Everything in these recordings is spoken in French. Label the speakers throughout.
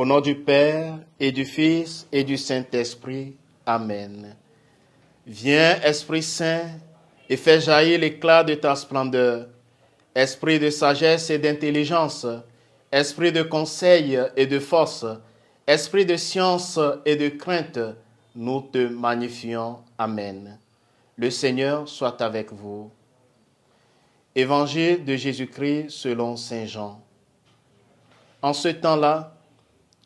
Speaker 1: nom du Père et du Fils et du Saint-Esprit. Amen. Viens, Esprit Saint, et fais jaillir l'éclat de ta splendeur. Esprit de sagesse et d'intelligence, esprit de conseil et de force, esprit de science et de crainte, nous te magnifions. Amen. Le Seigneur soit avec vous. Évangile de Jésus-Christ selon saint Jean. En ce temps-là,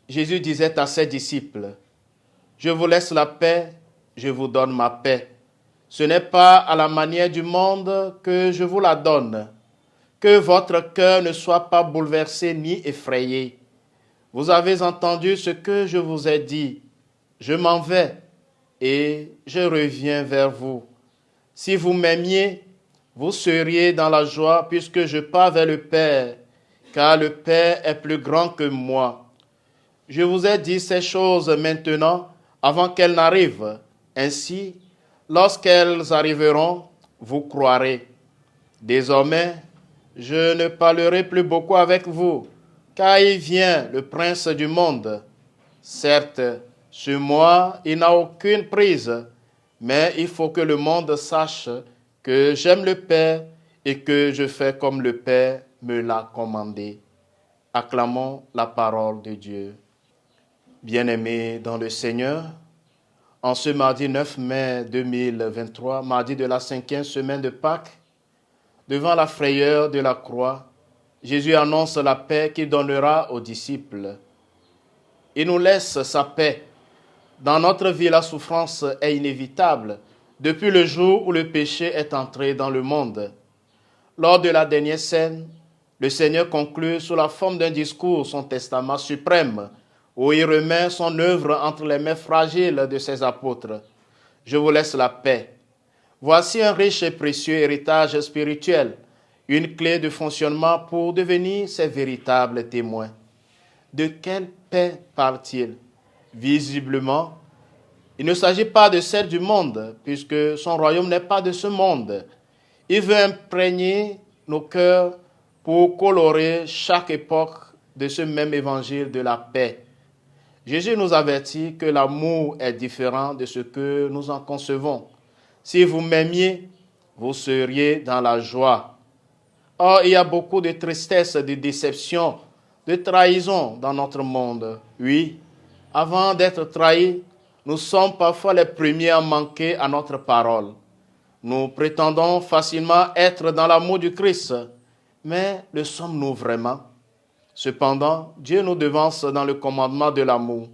Speaker 1: Jésus disait à ses disciples, « Je vous laisse la paix, je vous donne ma paix. Ce n'est pas à la manière du monde que je vous la donne. Que votre cœur ne soit pas bouleversé ni effrayé. Vous avez entendu ce que je vous ai dit. Je m'en vais et je reviens vers vous. Si vous m'aimiez, vous seriez dans la joie puisque je pars vers le Père, car le Père est plus grand que moi. Je vous ai dit ces choses maintenant avant qu'elles n'arrivent. Ainsi, lorsqu'elles arriveront, vous croirez. Désormais, je ne parlerai plus beaucoup avec vous, car il vient le prince du monde. Certes, sur moi, il n'a aucune prise, mais il faut que le monde sache que j'aime le Père et que je fais comme le Père me l'a commandé. Acclamons la parole de Dieu. Bien-aimés dans le Seigneur, en ce mardi 9 mai 2023, mardi de la 5e semaine de Pâques, devant la frayeur de la croix, Jésus annonce la paix qu'il donnera aux disciples. Il nous laisse sa paix. Dans notre vie, la souffrance est inévitable depuis le jour où le péché est entré dans le monde. Lors de la dernière scène, le Seigneur conclut sous la forme d'un discours son testament suprême, où il remet son œuvre entre les mains fragiles de ses apôtres. « Je vous laisse la paix. » Voici un riche et précieux héritage spirituel, une clé de fonctionnement pour devenir ses véritables témoins. De quelle paix parle-t-il? Visiblement, il ne s'agit pas de celle du monde, puisque son royaume n'est pas de ce monde. Il veut imprégner nos cœurs pour colorer chaque époque de ce même évangile de la paix. Jésus nous avertit que l'amour est différent de ce que nous en concevons. Si vous m'aimiez, vous seriez dans la joie. Or, il y a beaucoup de tristesse, de déception, de trahison dans notre monde. Oui, avant d'être trahis, nous sommes parfois les premiers à manquer à notre parole. Nous prétendons facilement être dans l'amour du Christ, mais le sommes-nous vraiment? Cependant, Dieu nous devance dans le commandement de l'amour.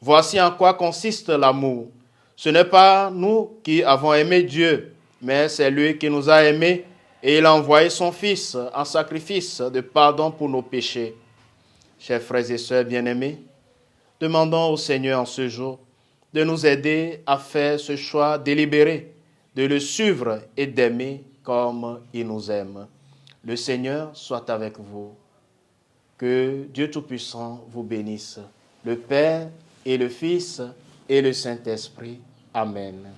Speaker 1: Voici en quoi consiste l'amour. Ce n'est pas nous qui avons aimé Dieu, mais c'est lui qui nous a aimés et il a envoyé son Fils en sacrifice de pardon pour nos péchés. Chers frères et sœurs bien-aimés, demandons au Seigneur en ce jour de nous aider à faire ce choix délibéré, de le suivre et d'aimer comme il nous aime. Le Seigneur soit avec vous. Que Dieu Tout-Puissant vous bénisse, le Père et le Fils et le Saint-Esprit. Amen.